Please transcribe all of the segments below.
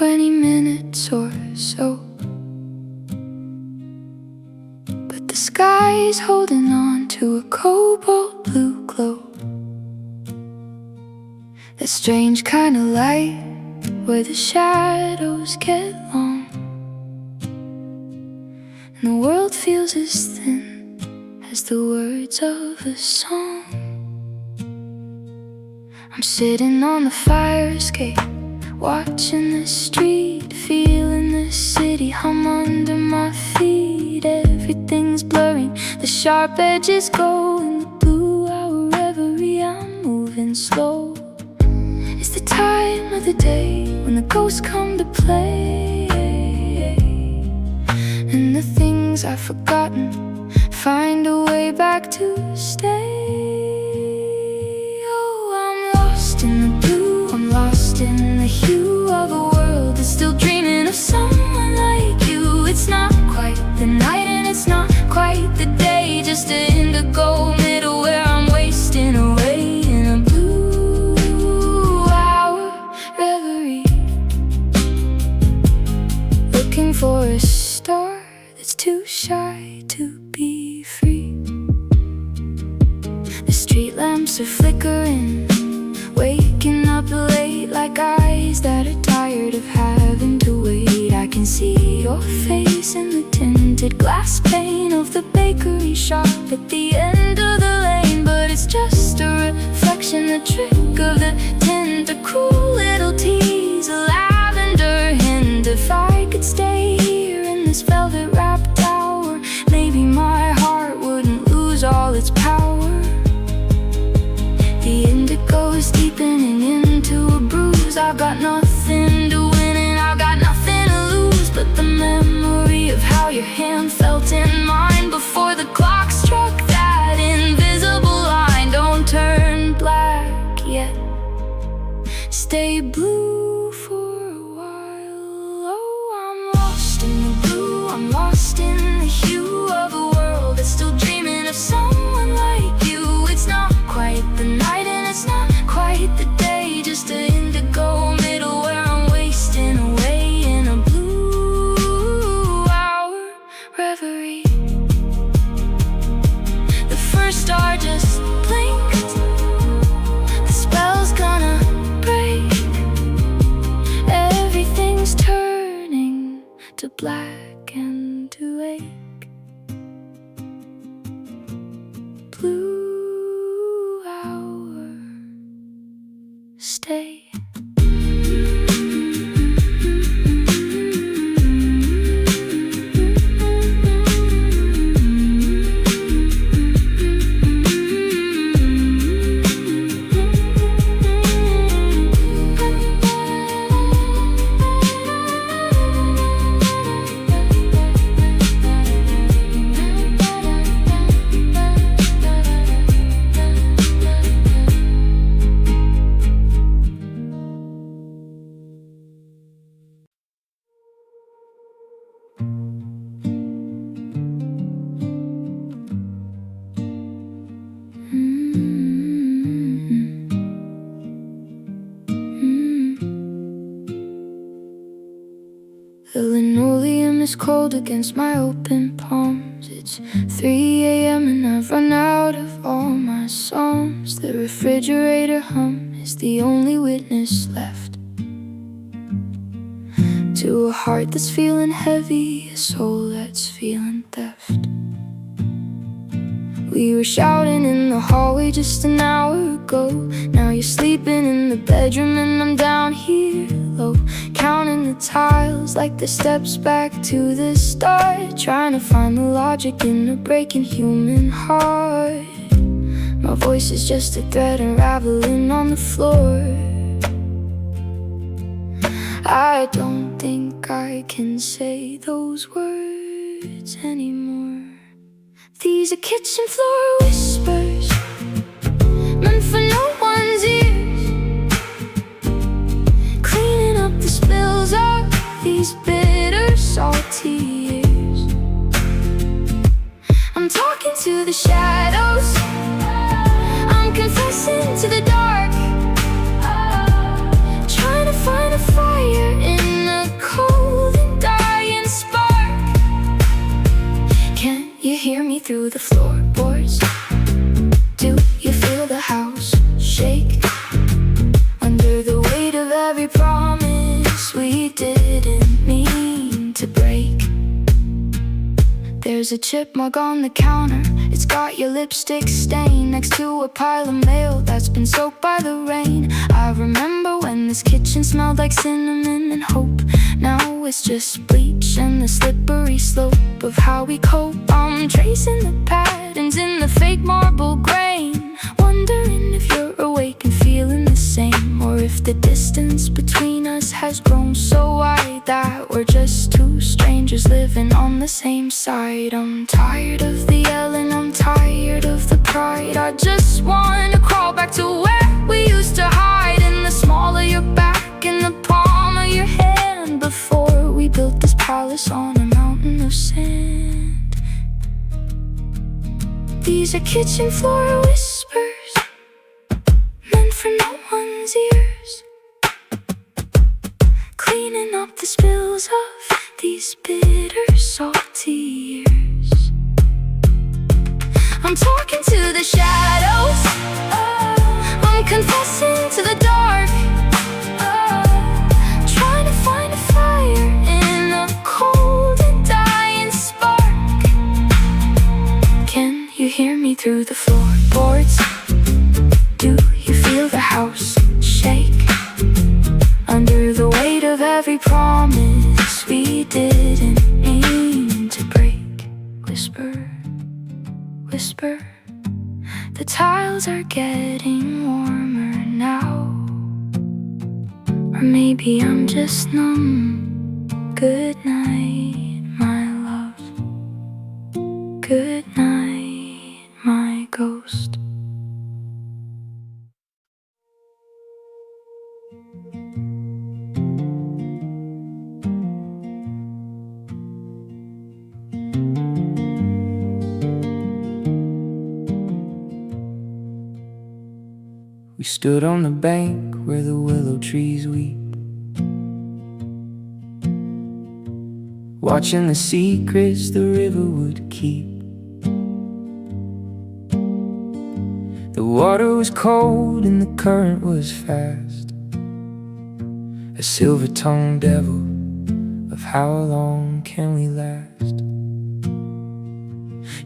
20 minutes or so, but the sky's holding on to a cobalt blue glow. That strange kind of light where the shadows get long, and the world feels as thin as the words of a song. I'm sitting on the fire escape, watching the street, feeling the city hum under my feet. Everything's blurring, the sharp edges go in the blue hour reverie. I'm moving slow. It's the time of the day when the ghosts come to play, and the things I've forgotten find a way back to stay. In the blue, I'm lost in the hue of a world that's still dreaming of someone like you. It's not quite the night and it's not quite the day, just an indigo middle where I'm wasting away in a blue hour reverie, looking for a star that's too shy to be free. The street lamps are flickering, waking up late like eyes that are tired of having to wait. I can see your face in the tinted glass pane of the bakery shop at the end of the lane, but it's just a reflection, the trick of the tint, a cool little tease, a lavender hint. If I could stay here in this velvet wrapped hour, maybe my heart wouldn't lose all its power. The indigo's deepening into a bruise. I've got nothing to win and I've got nothing to lose, but the memory of how your hand felt in mine before the clock struck that invisible line. Don't turn black yet, stay blue for a while. Oh, I'm lost in the blue, I'm lost in the hue of a world that's still dreaming of someone like you. It's not quite the night and it's not quite the day, just an indigo middle where I'm wasting away in a blue hour reverie. The first star just blinked, the spell's gonna break. Everything's turning to black and to ache. Blue hour, stay. The linoleum is cold against my open palms. It's 3 a.m. and I've run out of all my songs. The refrigerator hum is the only witness left to a heart that's feeling heavy, a soul that's feeling theft. We were shouting in the hallway just an hour ago. Now you're sleeping in the bedroom and I'm down here low, counting the tiles like the steps back to the start, trying to find the logic in a breaking human heart. My voice is just a thread unraveling on the floor. I don't think I can say those words anymore. These are kitchen floor whispers, meant for no one's ears, cleaning up the spills of these bitter, salty years. I'm talking to the shadows, I'm confessing to the dark, trying to find a fire in the didn't mean to break. There's a chipmunk on the counter. It's got your lipstick stain next to a pile of mail that's been soaked by the rain. I remember when this kitchen smelled like cinnamon and hope. Now it's just bleach and the slippery slope of how we cope. I'm tracing the patterns in the fake marble grain, wondering if you're awake and feeling the same, or if the distance between us has grown so wide that we're just two strangers living on the same side. I'm tired of the yelling, I'm tired of the pride. I just wanna crawl back to where we used to hide, in the small of your back, in the palm of your hand, before we built this palace on a mountain of sand. These are kitchen floor whispers, meant for no one's ears, cleaning up the spills of these bitter, salty years. I'm talking to the shadows, I'm confessing to the dark, trying to find a fire in a cold and dying spark. Can you hear me through the floorboards? Do you feel the house shake under the weight of every promise we didn't mean to break? Whisper, whisper, the tiles are getting warmer now. Or maybe I'm just numb. Good night, my love. Good night, my ghost. We stood on the bank where the willow trees weep, watching the secrets the river would keep. The water was cold and the current was fast, a silver-tongued devil of how long can we last.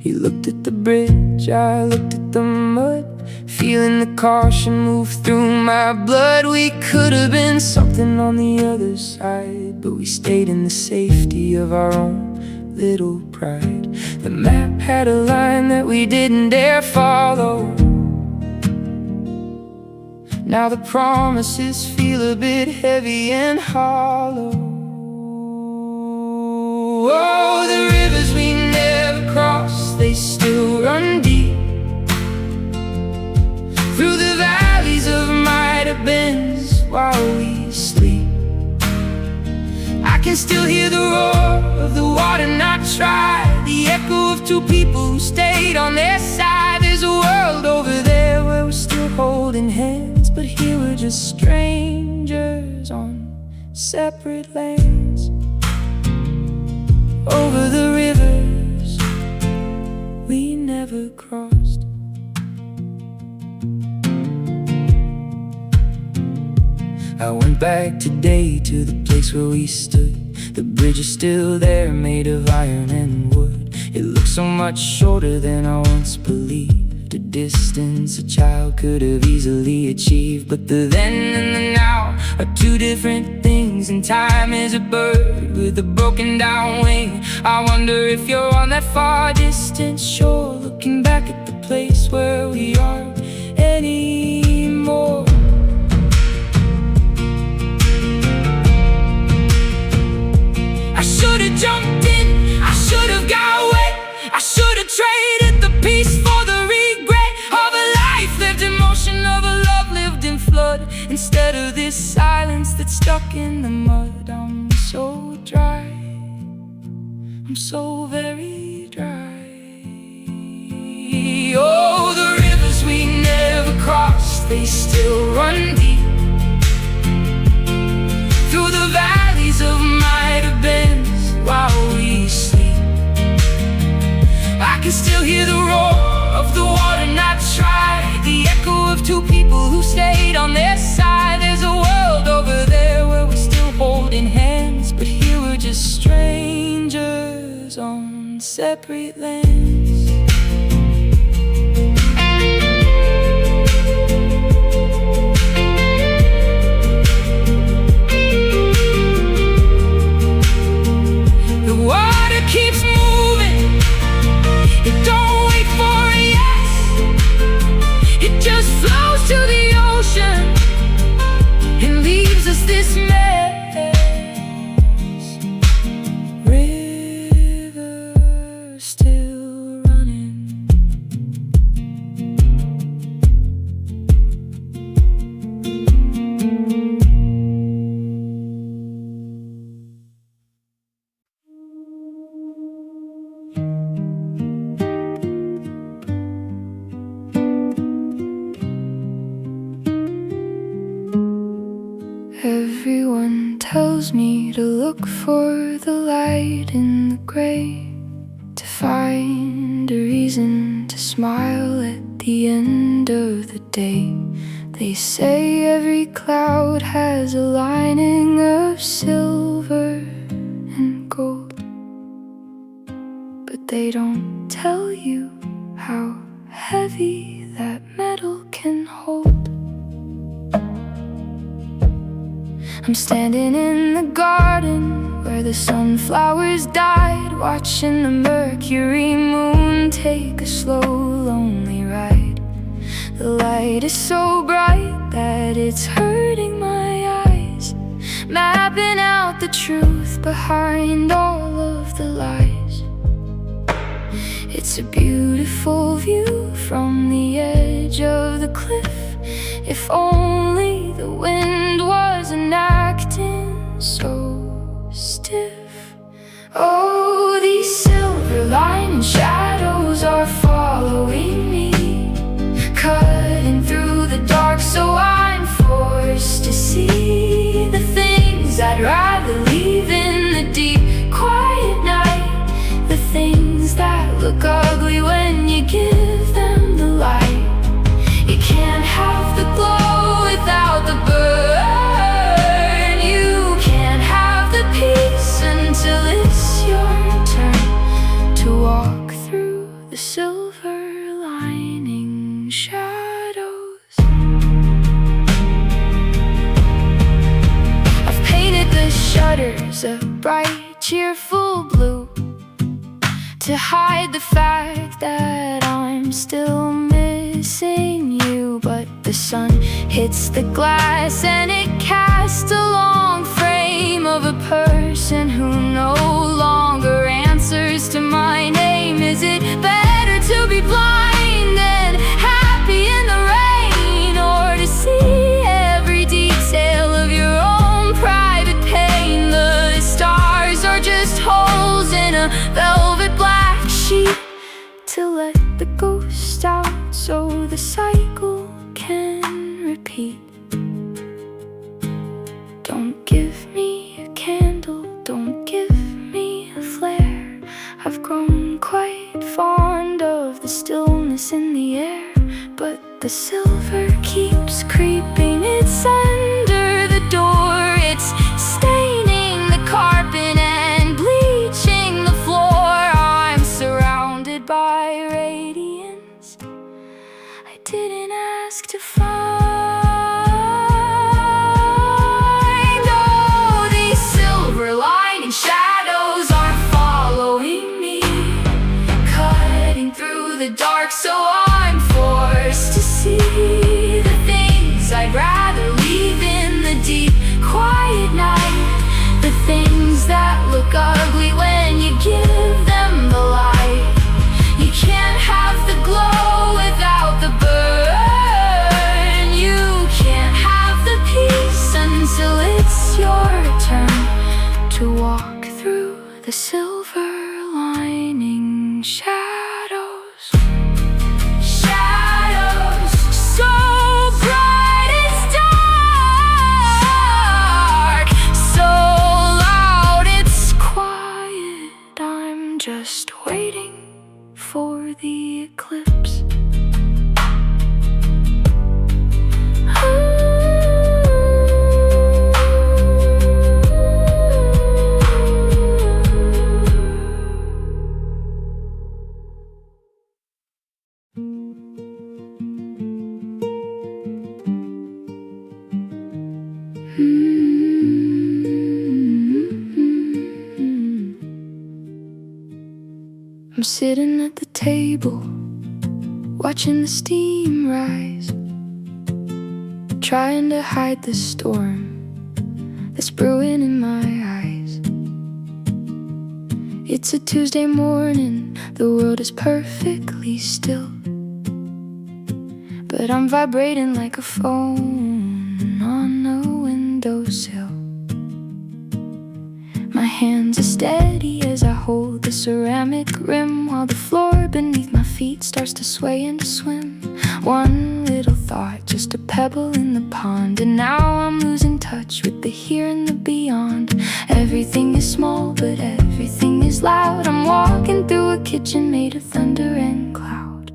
He looked at the bridge, I looked at the mud, feeling the caution move through my blood. We could have been something on the other side, but we stayed in the safety of our own little pride. The map had a line that we didn't dare follow. Now the promises feel a bit heavy and hollow. Oh, the rivers we never crossed, they still run deep through the valleys of might have beens while we sleep. I can still hear the roar of the water not tried, the echo of two people who stayed on their side. There's a world over there where we're still holding hands, but here we're just strangers on separate lands. Over the rivers we never crossed. I went back today to the place where we stood. The bridge is still there, made of iron and wood. It looks so much shorter than I once believed, a distance a child could have easily achieved. But the then and the now are two different things, and time is a bird with a broken down wing. I wonder if you're on that far distant shore, looking back at the place where we aren't anymore. I should've jumped in, I should've got wet, I should've traded the peace for the regret of a life lived in motion, of a love lived in flood, instead of this silence that's stuck in the mud. I'm so dry, I'm so very dry. Oh, the rivers we never crossed, they still run deep through the valleys of might have beens while we sleep. I can still hear the roar of the water not tried, the echo of two people who stayed on their side. There's a world over there where we're still holding hands. separate lands. The water keeps moving, it don't wait for a yes, it just flows to the ocean and leaves us this mess. River still running. Everyone tells me to look for the light in the gray, to find a reason to smile at the end of the day. They say every cloud has a lining of silver and gold, but they don't tell you how heavy that metal can hold. I'm standing in the garden where the sunflowers died, watching the Mercury moon take a slow, lonely ride. The light is so bright that it's hurting my eyes, mapping out the truth behind all of the lies. It's a beautiful view from the edge of the cliff. If only the wind wasn't acting so stiff. Oh, these silver lining shadows are following me, cutting through the dark, so I'm forced to see the things I'd rather leave in the deep, quiet night. The things that look ugly when you give them the light. You can't have the glow without the burn. You can't have the peace until it's your turn to walk through the silver lining shadows. I've painted the shutters a bright, cheerful blue to hide the fact that I'm still missing you. But the sun hits the glass and it casts a long frame of a person who no longer answers to my name. Is it better to be blind and happy in the rain, or to see every detail of your own private pain? The stars are just holes in a velvet black sheet to let the ghost out so the cycle can repeat. Don't give me a candle, don't give me a flare. I've grown quite fond of the stillness in the air, but the silver keeps creeping. It's under the door, it's staining the carpet and bleaching the floor. I'm surrounded by radiance I didn't ask to find. Oh, these silver lining shadows are following me, cutting through the dark, so I'm forced to see the things I'd rather leave in the deep, quiet night. The things that look ugly when you give them the light. You can't have the glow without the burn. You can't have the peace until it's your turn to walk through the silver lining shadows. Shadows so bright it's dark, so loud it's quiet. I'm just waiting for the eclipse. sitting at the table, watching the steam rise, trying to hide the storm that's brewing in my eyes. It's a Tuesday morning, the world is perfectly still, but I'm vibrating like a phone on a windowsill. My hands are steady as I hold the ceramic rim, while the floor beneath my feet starts to sway and to swim. One little thought, just a pebble in the pond, and now I'm losing touch with the here and the beyond. Everything is small, but everything is loud. I'm walking through a kitchen made of thunder and cloud.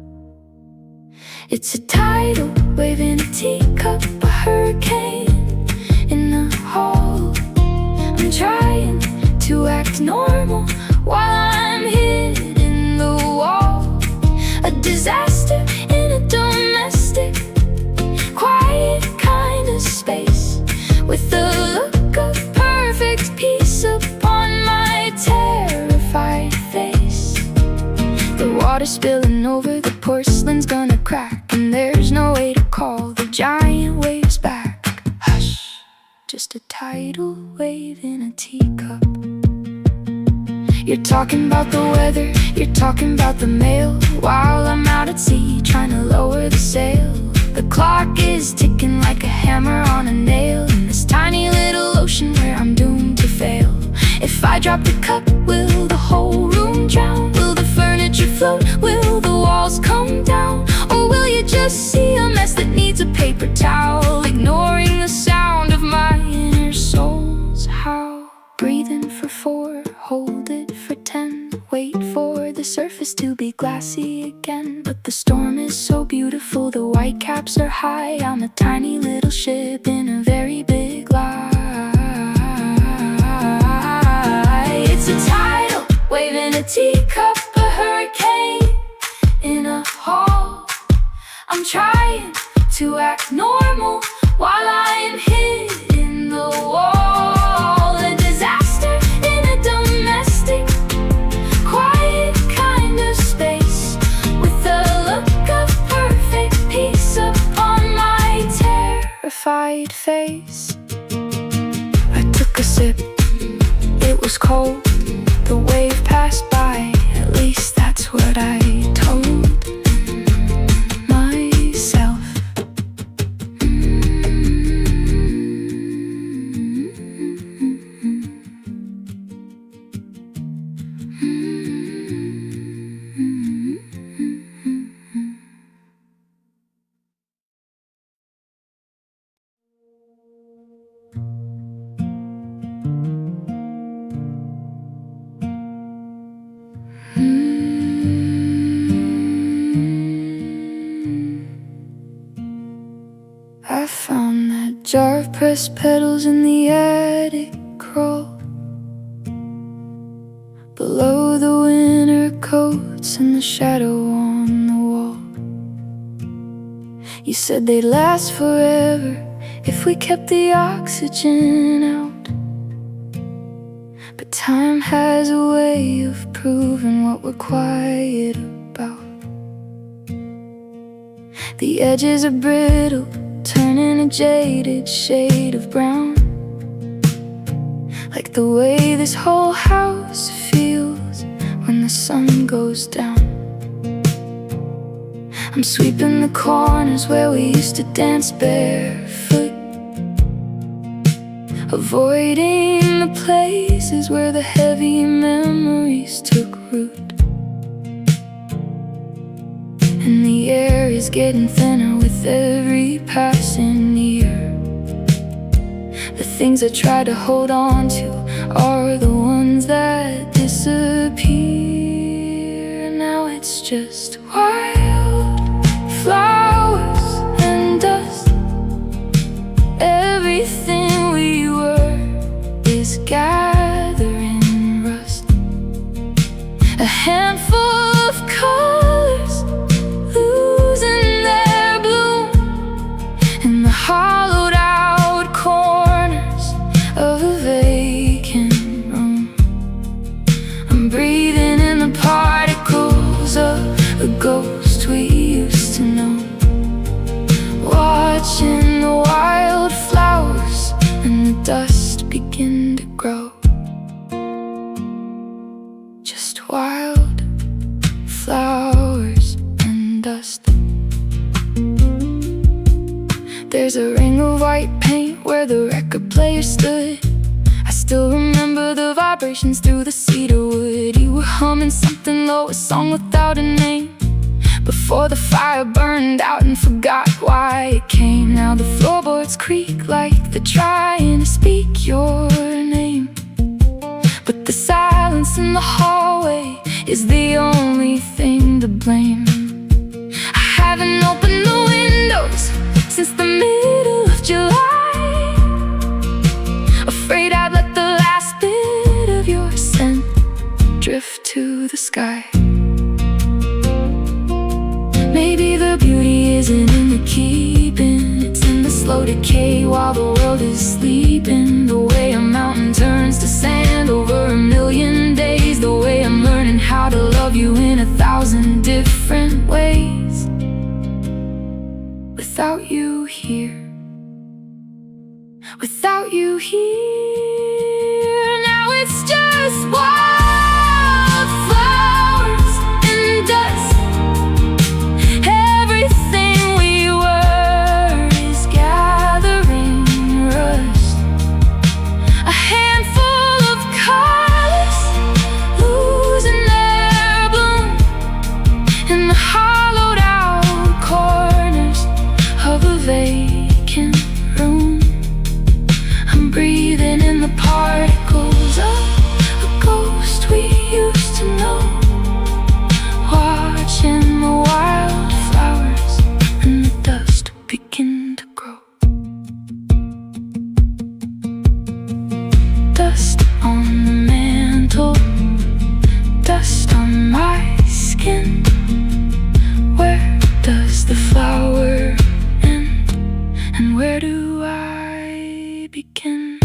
It's a tidal wave in a teacup, a hurricane in the hall. I'm trying to act normal while I'm hid in the wall. A disaster in a domestic, quiet kind of space, with the look of perfect peace upon my terrified face. The water spilling over, the porcelain's gonna crack, and there's no way to call the giant waves back. Hush, just a tidal wave in a teacup. You're talking about the weather, you're talking about the mail, while I'm out at sea trying to lower the sail. The clock is ticking like a hammer on a nail in this tiny little ocean where I'm doomed to fail. If I drop the cup, will the whole room drown? Will the furniture float? Will the walls come down? Or will you just see a mess that needs a paper towel, ignoring the sound of my inner soul's howl? Breathe in for 4, hold it for 10, wait for the surface to be glassy again. But the storm is so beautiful, the white caps are high. I'm a tiny little ship in a very big lie. It's a tidal wave in a teacup, a hurricane in a hall. I'm trying to act normal while I'm hid in the wall. A disaster in a domestic, quiet kind of space, with a look of perfect peace upon my terrified face. I took a sip, it was cold. The wave passed by, at least that's what I told myself. I found that jar of pressed petals in the attic crawl, below the winter coats and the shadow on the wall. You said they'd last forever if we kept the oxygen out, but time has a way of proving what we're quiet about. The edges are brittle, turning a jaded shade of brown, like the way this whole house feels when the sun goes down. I'm sweeping the corners where we used to dance barefoot, avoiding the places where the heavy memories took root. And the air is getting thinner with every passing year. The things I try to hold on to are the ones that disappear. Now it's just wildflowers and dust. Everything we were is gathering rust. A handful of colors losing their bloom in the hollowed out corners of a vacant room. I'm breathing in the particles player stood. I still remember the vibrations through the cedar wood. You were humming something low, a song without a name, before the fire burned out and forgot why it came. Now the floorboards creak like they're trying to speak your name, but the silence in the hallway is the only thing to blame. I haven't opened the windows since the middle of July, afraid I'd let the last bit of your scent drift to the sky. Maybe the beauty isn't in the keeping, it's in the slow decay while the world is sleeping. The way a mountain turns to sand over a million days, the way I'm learning how to love you in 1,000 different ways. Without you here, without you here, now it's just wildflowers and dust. Everything we were is gathering rust. A handful of colors losing their bloom in the hollowed out corners of a vacant room. I'm breathing in the particles of a ghost we used to know, watching the wildflowers and the dust begin to grow. Dust on the mantle, dust on my skin. Where does the flower end, and where do I begin?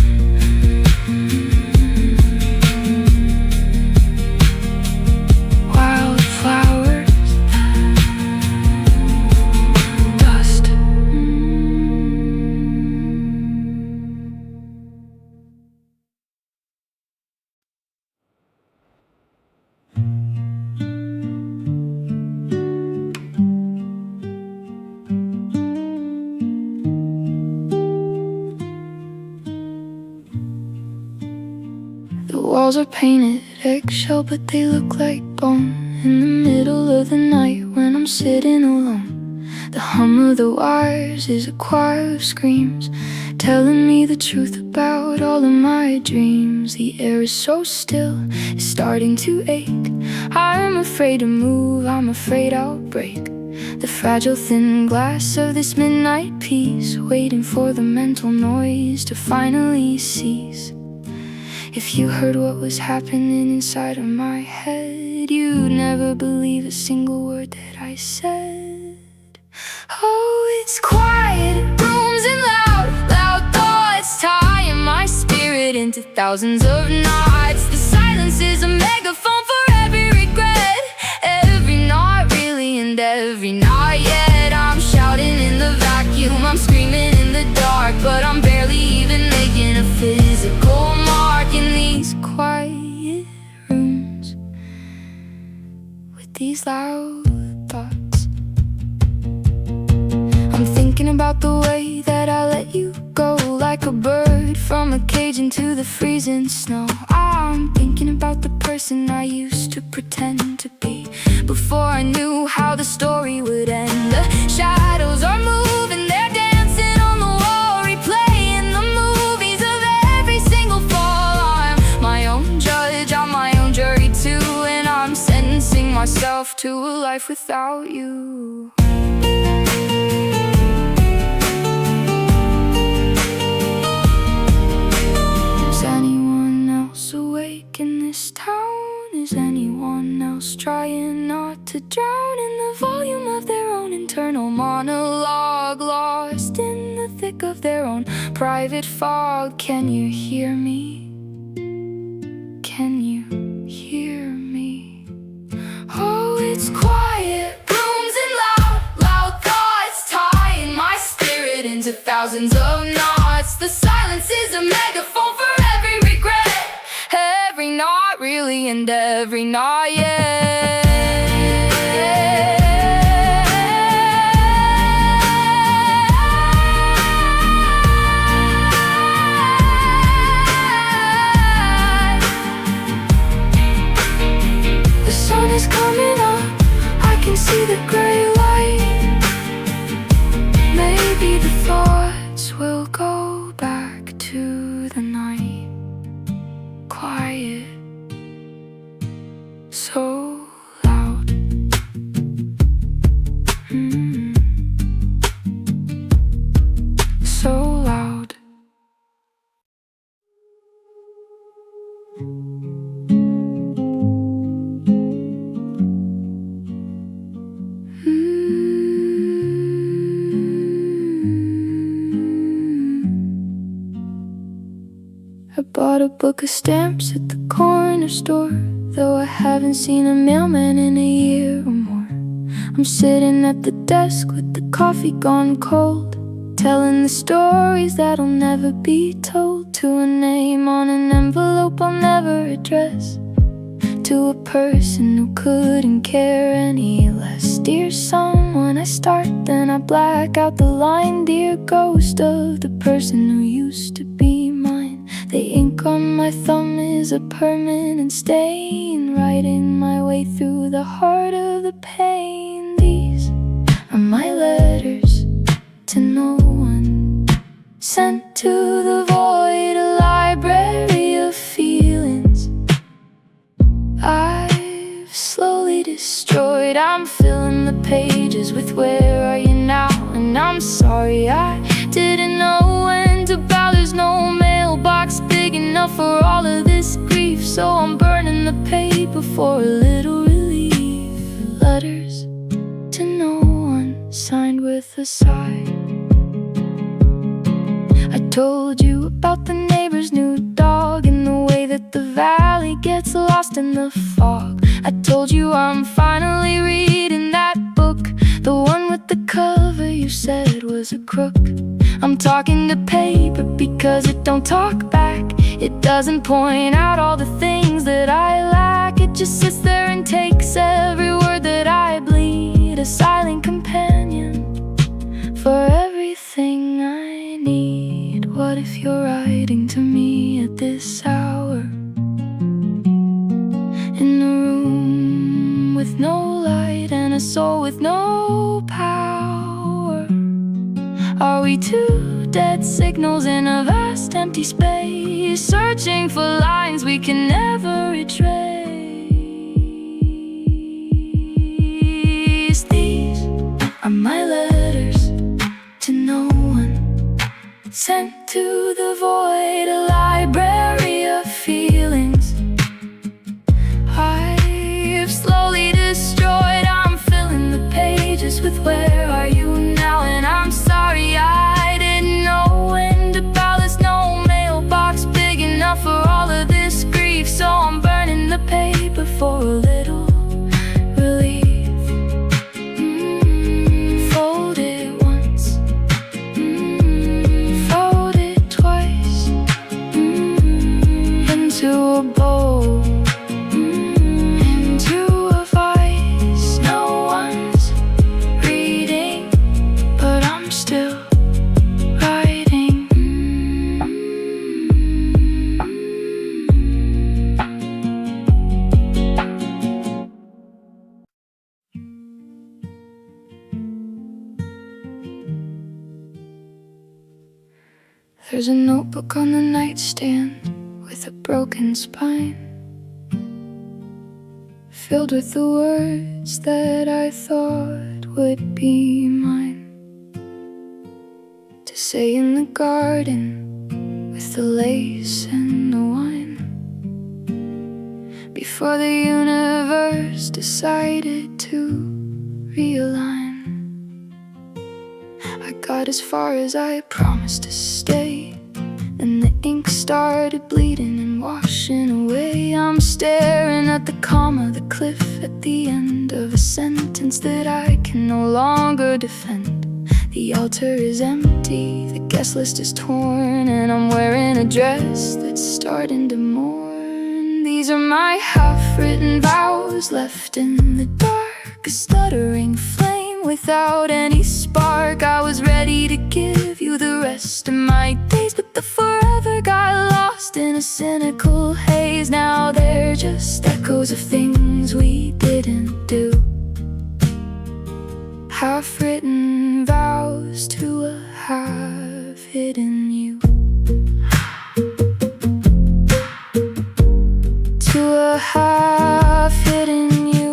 Wildflowers, dust. The walls are painted eggshell, but they look like bone. In the middle of the night when I'm sitting alone, the hum of the wires is a choir of screams, telling me the truth about all of my dreams. The air is so still, it's starting to ache. I'm afraid to move, I'm afraid I'll break the fragile thin glass of this midnight peace, waiting for the mental noise to finally cease. If you heard what was happening inside of my head, you'd never believe a single word that I said. Oh, it's quiet rooms and loud, loud thoughts tying my spirit into thousands of knots. The silence is a megaphone for every regret, every not really and every not yet. I'm shouting in the vacuum, I'm screaming in the dark, but I'm barely even making a physical mark in these quiet rooms with these loud thoughts. I'm thinking about the way that I let you go, like a bird from a cage into the freezing snow. I'm thinking about the person I used to pretend to be before I knew how the story would end. The shadows are moving, they're dancing on the wall, replaying the movies of every single fall. I'm my own judge, I'm my own jury too, and I'm sentencing myself to a life without you. Is anyone else awake in this town? Is anyone else trying not to drown in the volume of their own internal monologue, lost in the thick of their own private fog? Can you hear me? Can you hear me? Oh, it's quiet rooms and loud, loud thoughts tying my spirit into thousands of knots. The silence is a megaphone for every regret, every not really and every not yet. quiet, so loud. So loud. I bought a book of stamps at the corner store, though I haven't seen a mailman in a year or more. I'm sitting at the desk with the coffee gone cold, telling the stories that'll never be told, to a name on an envelope I'll never address, to a person who couldn't care any less. Dear someone, I start, then I black out the line. Dear ghost of the person who used to be mine. The ink on my thumb is a permanent stain, writing my way through the heart of the pain. These are my letters to no one, sent to the void, a library of feelings I've slowly destroyed. I'm filling the pages with where are you now, and I'm sorry I didn't know when to bow. There's no mailbox big enough for all of this grief, so I'm burning the paper for a little relief. Letters to no one, signed with a sigh. I told you about the neighbor's new dog and the way that the valley gets lost in the fog. I told you I'm finally reading that book, the one with the cover you said was a crook. I'm talking to paper because it don't talk back. It doesn't point out all the things that I lack. It just sits there and takes every word that I bleed, a silent companion for everything I need. What if you're writing to me at this hour, in a room with no light and a soul with no power? Are we two dead signals in a vast empty space, searching for lines we can never retrace? These are my letters to no one, sent to the void, a library of feelings I've slowly destroyed. I'm filling the pages with where are you now, and I'm sorry I didn't know when to bow. There's no mailbox big enough for all of this grief, so I'm burning the paper for a little relief. Fold it once, fold it twice, into a bowl, into a vice. No one's reading, but I'm still writing. There's a notebook on the nightstand with a broken spine, filled with the words that I thought would be mine, to say in the garden with the lace and the wine, before the universe decided to realign. I got as far as I promised to stay, and the ink started bleeding and washing away. I'm staring at the comma, the cliff at the end of a sentence that I can no longer defend. The altar is empty, the guest list is torn, and I'm wearing a dress that's starting to mourn. These are my half-written vows, left in the dark, a stuttering flame without any spark. I was ready to give you the rest of my days, but the forever got lost in a cynical haze. Now they're just echoes of things we didn't do, half-written vows to a half-hidden you. have hidden you.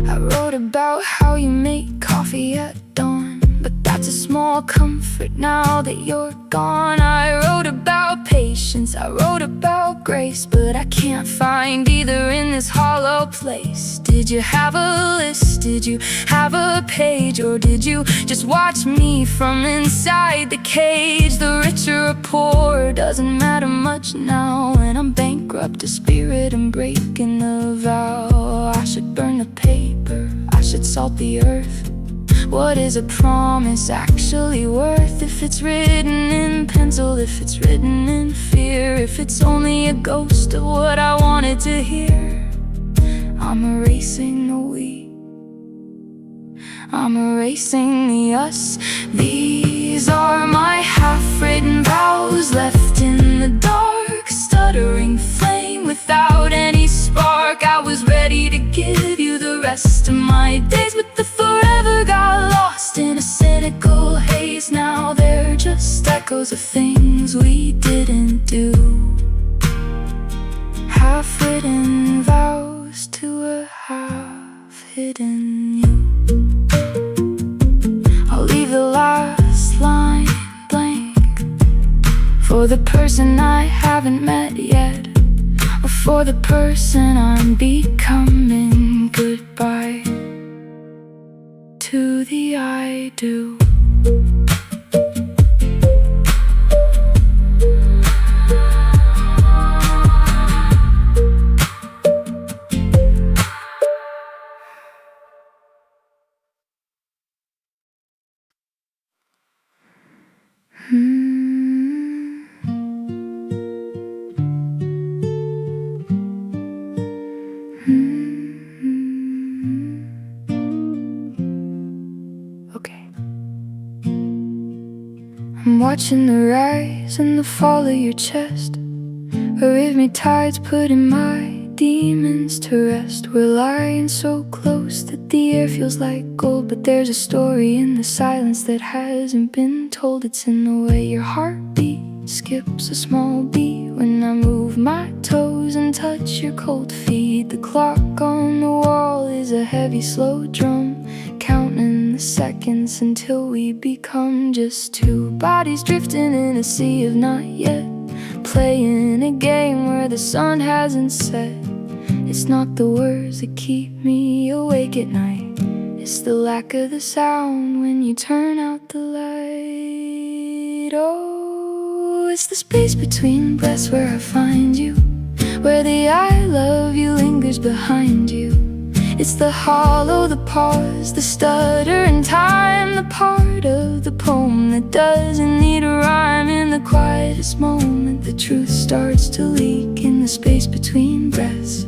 I wrote about how you make coffee at dawn, but that's a small comfort now that you're gone. I wrote about patience, I wrote about grace, but I can't find either in this hollow place. Did you have a list? Did you have a page? Or did you just watch me from inside the cage? The richer or poor doesn't matter much now, when I'm bankrupt, a spirit and breaking the vow. I should burn the paper, I should salt the earth. What is a promise actually worth if it's written in pencil, if it's written in fear, if it's only a ghost of what I wanted to hear? I'm erasing the we, I'm erasing the us. These are my half-written vows left in the dark, stuttering flame without any spark. I was ready to give you the rest of my days, but the forever got lost in a cynical haze. Now they're just echoes of things we didn't do. Half-written vows to a half-hidden you. I'll leave the last line blank for the person I haven't met yet, or for the person I'm becoming. Goodbye to the I do. I'm watching the rise and the fall of your chest, arrhythmic tides putting my demons to rest. We're lying so close that the air feels like gold, but there's a story in the silence that hasn't been told. It's in the way your heartbeat skips a small beat when I move my toes and touch your cold feet. The clock on the wall is a heavy, slow drum, counting the seconds until we become just two bodies drifting in a sea of not yet, playing a game where the sun hasn't set. It's not the words that keep me awake at night, it's the lack of the sound when you turn out the light. Oh, it's the space between breaths where I find you, where the I love you lingers behind you. It's the hollow, the pause, the stutter in time, the part of the poem that doesn't need a rhyme. In the quietest moment, the truth starts to leak. In the space between breaths,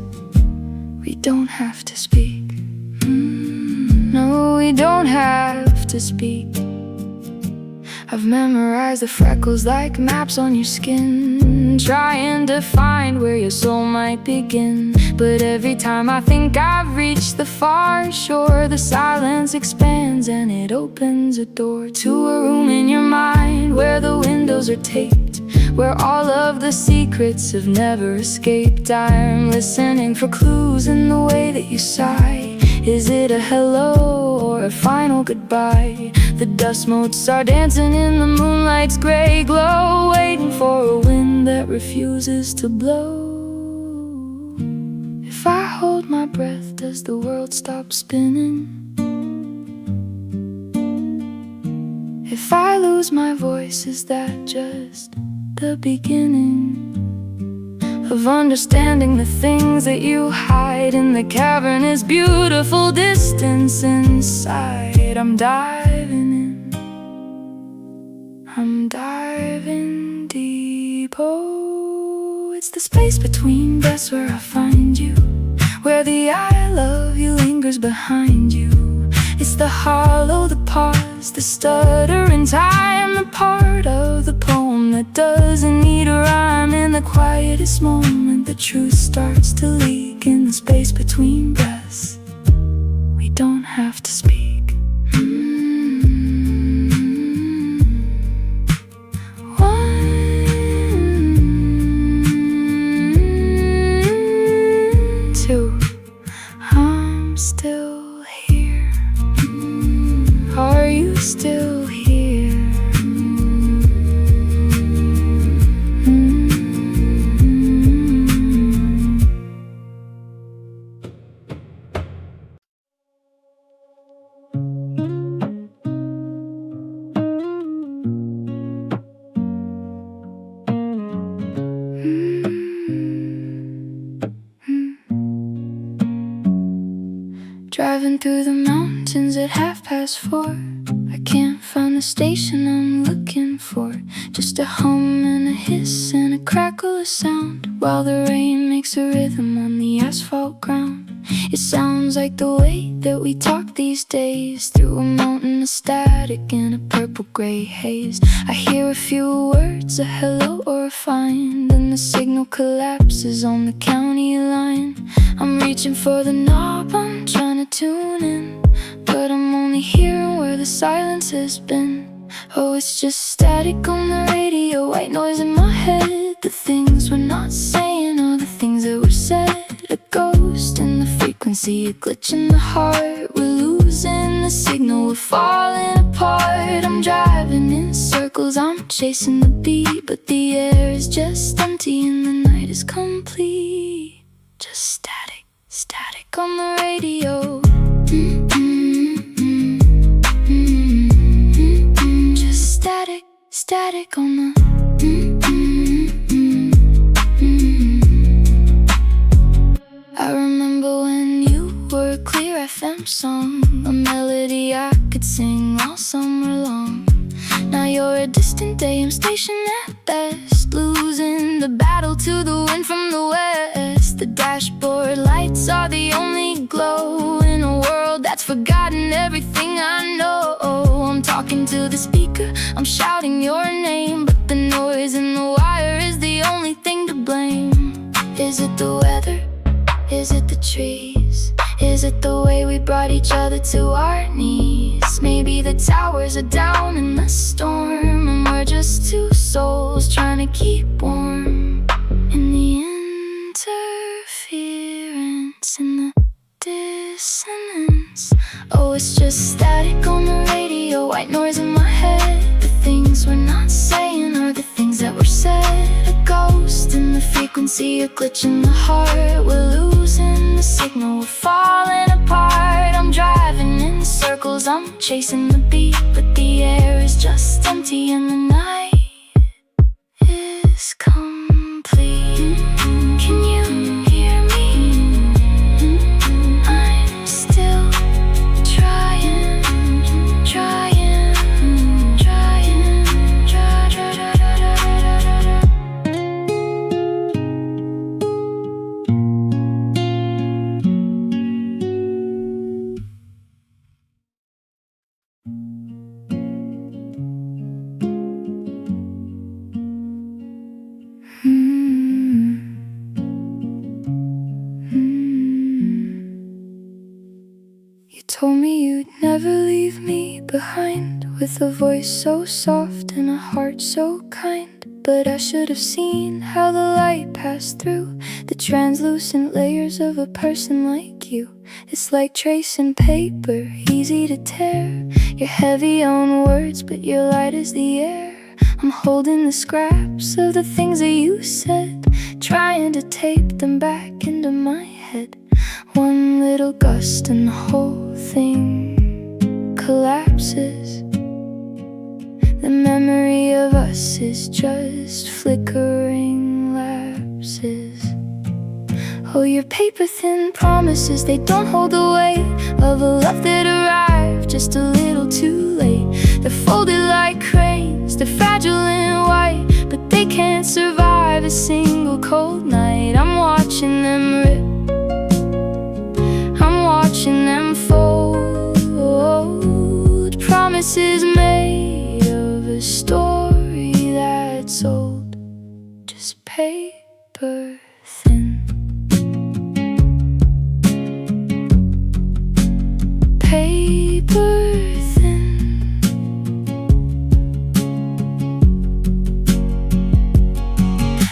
we don't have to speak. No, we don't have to speak. I've memorized the freckles like maps on your skin, trying to find where your soul might begin. But every time I think I've reached the far shore, the silence expands and it opens a door to a room in your mind where the windows are taped, where all of the secrets have never escaped. I'm listening for clues in the way that you sigh. Is it a hello or a final goodbye? The dust motes are dancing in the moonlight's gray glow, waiting for a wind that refuses to blow. If I hold my breath, does the world stop spinning? If I lose my voice, is that just the beginning of understanding the things that you hide in the cavernous, beautiful distance inside? I'm diving in, I'm diving deep. Oh, it's the space between breaths where I find you, where the I love you lingers behind you. It's the hollow, the pause, the stutter in time, the part of the poem that doesn't need a rhyme. In the quietest moment, the truth starts to leak. In the space between breaths, we don't have to speak. One through the mountains at 4:30. I can't find the station I'm looking for. Just a hum and a hiss and a crackle of sound, while the rain makes a rhythm on the asphalt ground. It sounds like the way that we talk these days, through a mountain of static in a purple-gray haze. I hear a few words, a hello or a fine, then the signal collapses on the county line. I'm reaching for the knob, I'm trying to tune in, but I'm only hearing where the silence has been. Oh, it's just static on the radio, white noise in my head. The things we're not saying are the things that were said. A ghost in the frequency, a glitch in the heart. We're losing the signal, we're falling apart. I'm driving in circles, I'm chasing the beat, but the air is just empty and the night is complete. Just static, static on the radio. Just static, static on the I remember when you were a clear FM song, a melody I could sing all summer long. Now you're a distant AM station at best, losing the battle to the wind from the west. The dashboard lights are the only glow in a world that's forgotten everything I know. I'm talking to the speaker, I'm shouting your name, but the noise in the wire is the only thing to blame. Is it the weather? Is it the trees? Is it the way we brought each other to our knees? Maybe the towers are down in the storm, and we're just two souls trying to keep warm. In the interference, in the dissonance. Oh, it's just static on the radio, white noise in my head. The things we're not saying are the things that were said. A ghost in the frequency, a glitch in the heart. We're losing the signal, we're falling apart. I'm driving in circles, I'm chasing the beat, but the air is just empty and the night is complete. Can you hear me? I'm still trying, trying, trying, You told me you'd never leave me behind, with a voice so soft and a heart so kind. But I should have seen how the light passed through the translucent layers of a person like you. It's like tracing paper, easy to tear. You're heavy on words, but you're light as the air. I'm holding the scraps of the things that you said, trying to tape them back into my head. One little gust and the whole thing collapses. The memory of us is just flickering lapses. Oh, your paper-thin promises, they don't hold the weight of a love that arrived just a little too late. They're folded like cranes, they're fragile and white, but they can't survive a single cold night. I'm watching them rip, I'm watching them fold. Promises made of a story that's old, just paper thin. Paper thin.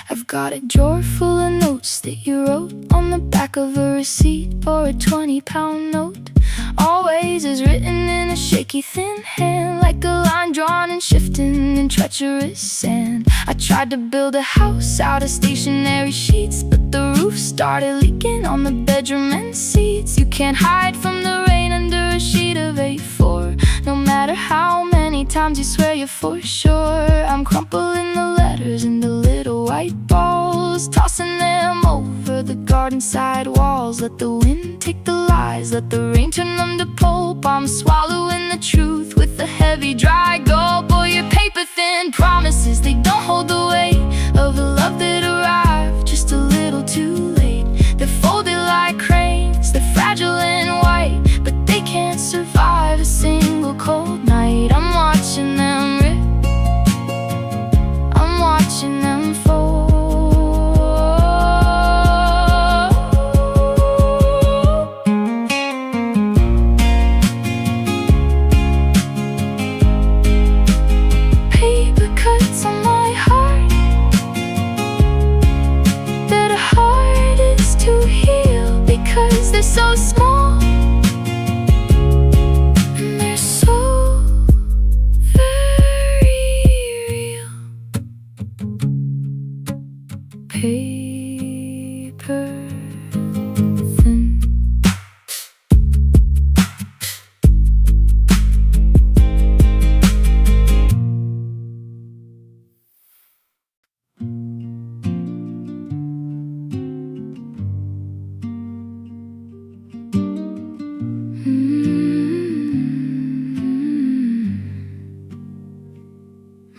I've got a drawer full of notes that you wrote on the back of a receipt or a 20-pound note. Always is written in a shaky thin hand, like a line drawn and shifting in treacherous sand. I tried to build a house out of stationary sheets, but the roof started leaking on the bedroom end seats. You can't hide from the rain under a sheet of A4, no matter how many times you swear you're for sure. I'm crumpling the letters into little white balls, tossing them over the garden side walls. Let the wind take the lies, let the rain brain, turn them to pulp. I'm swallowing the truth with a heavy, dry gulp. Boy, your paper thin promises, they don't hold the weight of a love that arrived just a little too late. They're folded like cranes, they're fragile and white, but they can't survive a single cold night. I'm watching them rip, I'm watching them fold. Paper cuts on my heart that are hardest to heal because they're so small and they're so very real. Paper thin.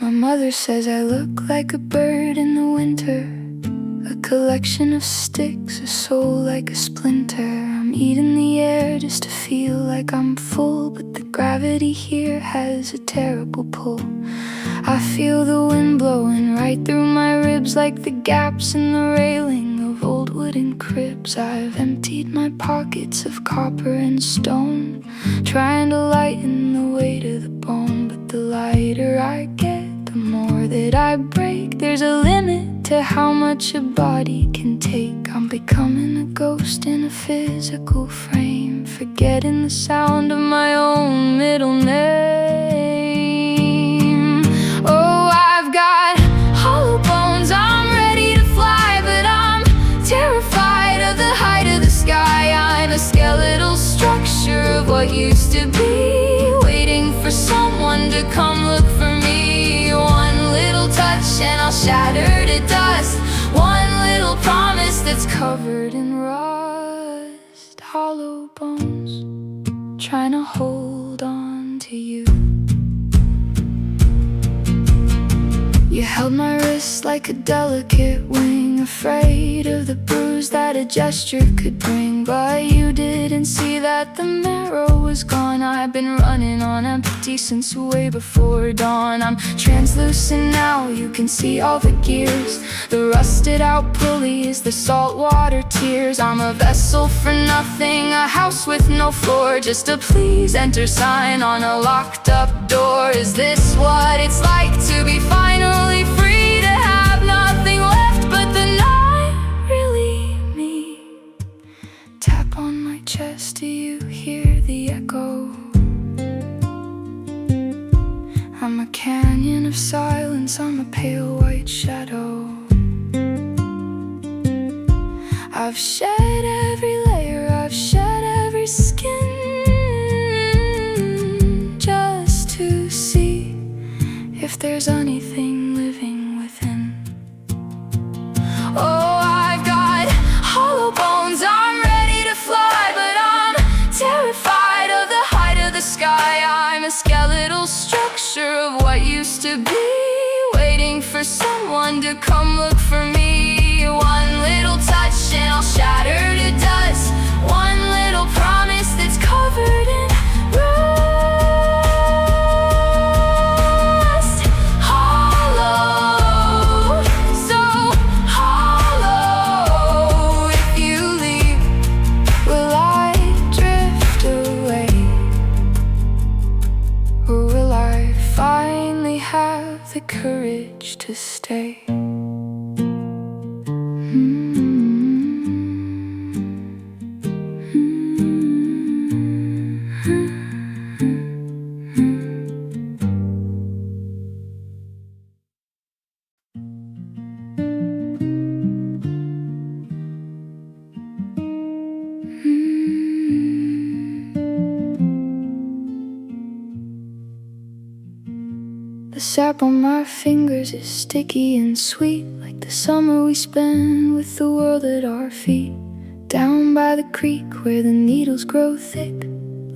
My mother says I look like a bird in the winter, a collection of sticks, a soul like a splinter. I'm eating the air just to feel like I'm full, but the gravity here has a terrible pull. I feel the wind blowing right through my ribs like the gaps in the railing of old wooden cribs. I've emptied my pockets of copper and stone, trying to lighten the weight of the bone, but the lighter I get, the more that I break. There's a limit to how much a body can take. I'm becoming a ghost in a physical frame, forgetting the sound of my own middle name. Oh, I've got hollow bones, I'm ready to fly, but I'm terrified of the height of the sky. I'm a skeletal structure of what used to be, waiting for someone to come look for me. One little touch and I'll shatter to dust, one little promise that's covered in rust. Hollow bones, trying to hold on to you. You held my wrist like a delicate wing, afraid of the bruise that a gesture could bring. But you didn't see that the marrow was gone. I've been running on empty since way before dawn. I'm translucent now, you can see all the gears, the rusted out pulleys, the saltwater tears. I'm a vessel for nothing, a house with no floor, just a please enter sign on a locked up door. Is this what it's like to be finally free, to have nothing left but the night really me? Tap on my chest, do you hear the echo? I'm a canyon of silence, I'm a pale white shadow. I've shed every layer, I've shed every skin, just to see if there's anything living within. Oh, I've got hollow bones, I'm ready to fly, but I'm terrified of the height of the sky. I'm a skeletal structure of what used to be, waiting for someone to come look for me. One little touch and I'll shatter to dust, one little promise that's covered in rust. Hollow, so hollow. If you leave, will I drift away, or will I finally have the courage to stay? The sap on my fingers is sticky and sweet, like the summer we spent with the world at our feet. Down by the creek where the needles grow thick,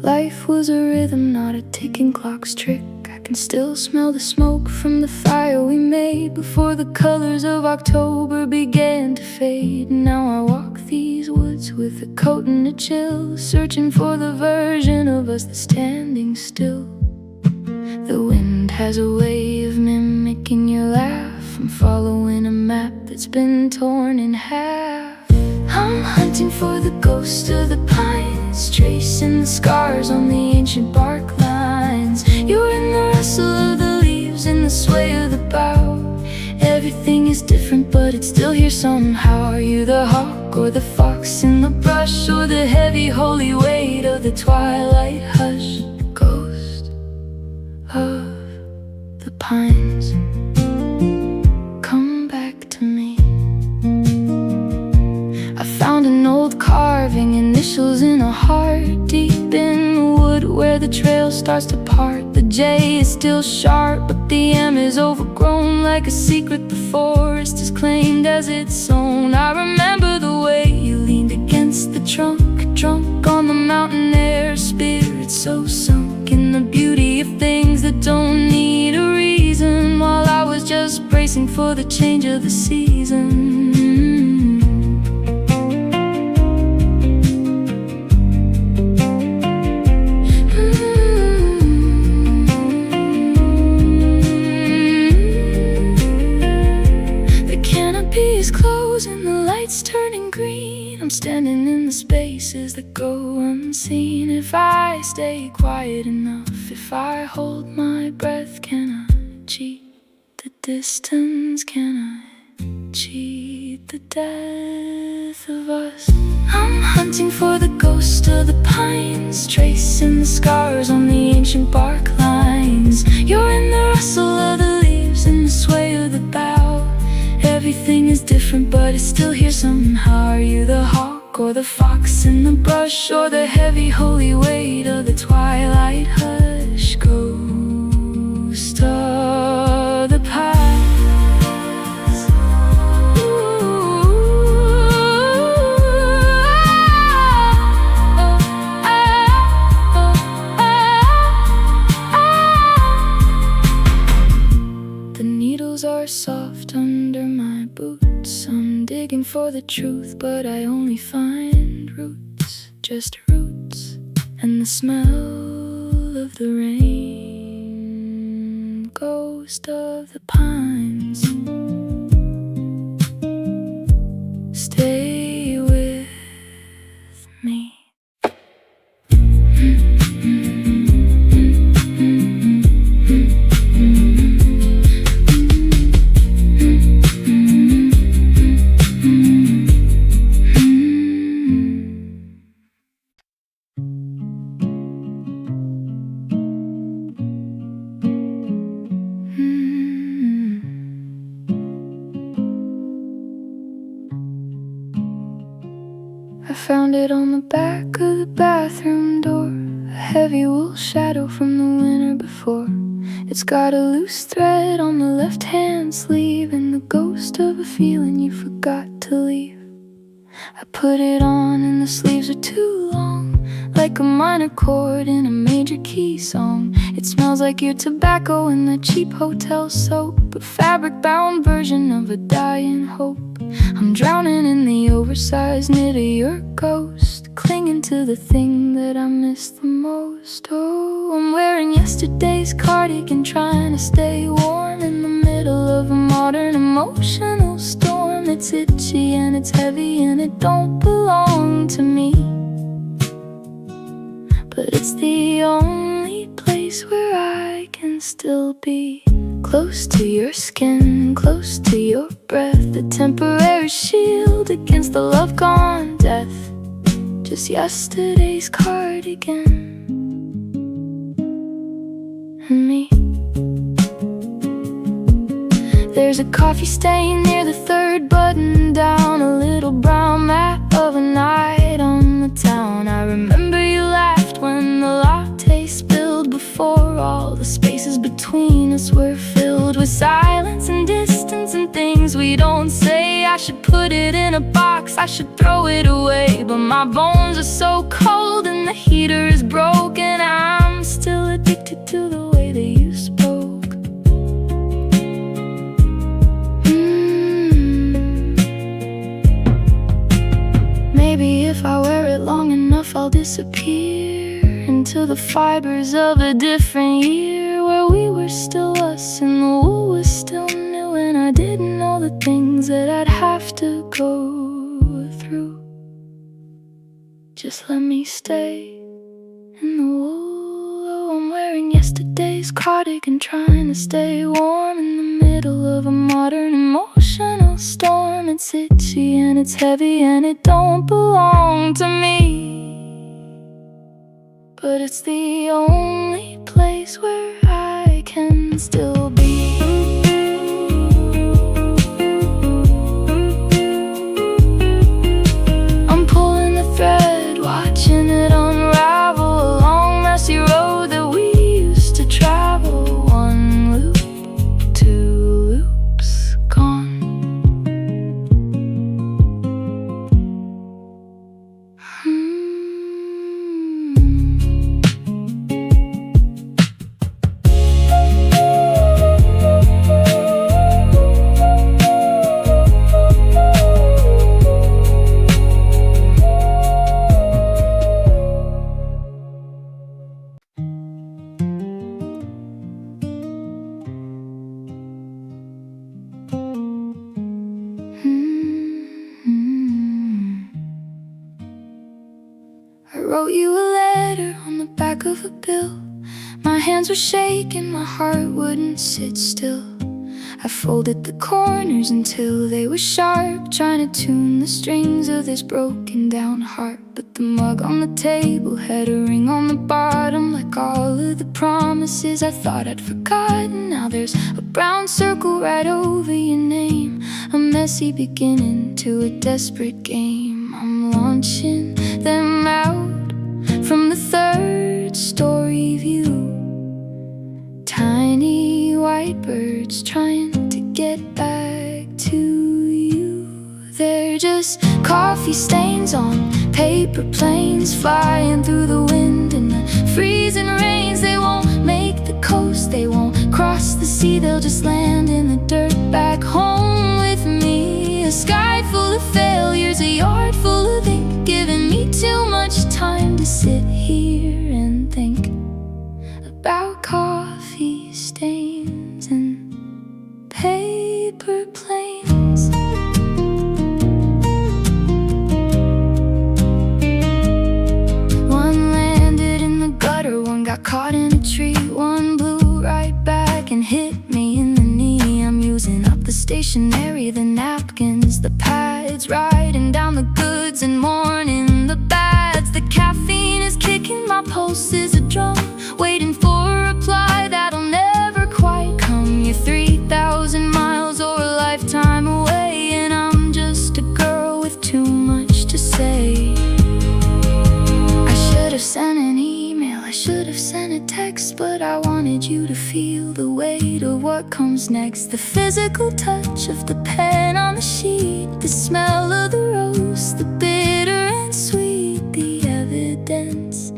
Life was a rhythm, not a ticking clock's trick. I can still smell the smoke from the fire we made before the colors of October began to fade. Now I walk these woods with a coat and a chill, searching for the version of us that's standing still. The wind has a way of mimicking your laugh. I'm following a map that's been torn in half. I'm hunting for the ghost of the pines, tracing the scars on the ancient bark lines. You're in the rustle of the leaves, in the sway of the bough. Everything is different, but it's still here somehow. Are you the hawk or the fox in the brush, or the heavy holy weight of the twilight hush? Ghost of the pines, come back to me. I found an old carving, initials in a heart, deep in the wood where the trail starts to part. The J is still sharp, but the M is overgrown, like a secret the forest has claimed as its own. I remember the way you leaned against the trunk, drunk on the mountain air, spirit so sunk in the beauty of things that don't need a reason, while I was just bracing for the change of the season. And the lights turning green. I'm standing in the spaces that go unseen. If I stay quiet enough, if I hold my breath, can I cheat the distance? Can I cheat the death of us? I'm hunting for the ghost of the pines, tracing the scars on the ancient bark lines. You're in the rustle of the leaves, in the sway of the bough. Everything is different, but it's still here somehow. Are you the hawk or the fox in the brush, or the heavy holy weight of the twilight hush? Ghost of the pines. The needles are soft under my boots. I'm digging for the truth, but I only find roots, just roots, and the smell of the rain. Ghost of the pines, stay with me. I found it on the back of the bathroom door, a heavy wool shadow from the winter before. It's got a loose thread on the left-hand sleeve, and the ghost of a feeling you forgot to leave. I put it on and the sleeves are too long, like a minor chord in a major key song. It smells like your tobacco and the cheap hotel soap, a fabric-bound version of a dying hope. I'm drowning in the oversized knit of your ghost, clinging to the thing that I miss the most. Oh, I'm wearing yesterday's cardigan, trying to stay warm in the middle of a modern emotional storm. It's itchy and it's heavy and it don't belong to me, but it's the only place where I can still be. Close to your skin, close to your breath, the temporary shield against the love gone death. Just yesterday's cardigan and me. There's a coffee stain near the third button down, a little brown map of a night on the town. I remember you laughed when the latte spilled before all the spaces between us were filled with silence and distance and things we don't say. I should put it in a box, I should throw it away. But my bones are so cold and the heater is broken. I'm still addicted to the way that you spoke. Maybe if I wear it long enough, I'll disappear into the fibers of a different year, where we were still us and the wool was still new, and I didn't know the things that I'd have to go through. Just let me stay in the wool. Oh, I'm wearing yesterday's cardigan, trying to stay warm in the middle of a modern emotional storm. It's itchy and it's heavy and it don't belong to me, but it's the only place where I can still be. I'm pulling the thread, watching it unravel, a long messy road that we used to travel. One loop, two loops, gone. I wrote you a letter on the back of a bill. My hands were shaking, my heart wouldn't sit still. I folded the corners until they were sharp, trying to tune the strings of this broken down heart. But the mug on the table had a ring on the bottom, like all of the promises I thought I'd forgotten. Now there's a brown circle right over your name, a messy beginning to a desperate game. I'm launching them out from the third story view. Tiny white birds trying to get back to you. They're just coffee stains on paper planes, flying through the wind and the freezing rains. They won't make the coast, they won't cross the sea, they'll just land in the dirt back home with me. A sky full of failures, a yard full of ink, giving me too much time to sit here and think about coffee stains and paper planes. One landed in the gutter, one got caught in a tree, one blew right back and hit me in the knee. I'm using up the stationery, the napkins, the pads, writing down the goods and mourning the bads. The caffeine is kicking, my pulse is a drum, waiting for a reply that'll never quite come. You're 3,000 miles or a lifetime away, and I'm just a girl with too much to say. I should have sent an email, I should have sent a text, but I wanted you to feel the weight of what comes next. The physical touch of the pen on the sheet, the smell of the roast, the bitter and sweet, the evidence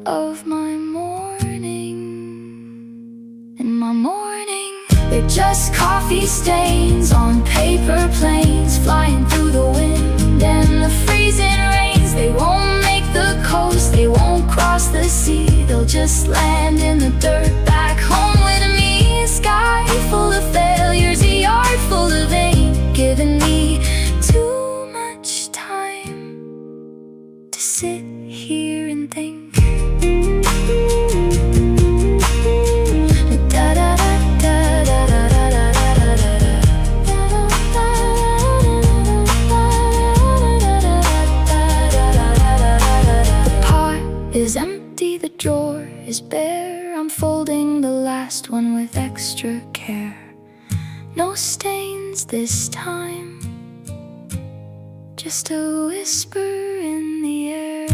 of my morning. In my morning, they're just coffee stains on paper planes, flying through the wind and the freezing rains. They won't make the coast, they won't cross the sea, they'll just land in the dirt back home with me. A sky full of failures, a yard full of ink, giving me too much time to sit here and think. Is empty, the drawer is bare. I'm folding the last one with extra care. No stains this time, just a whisper in the air.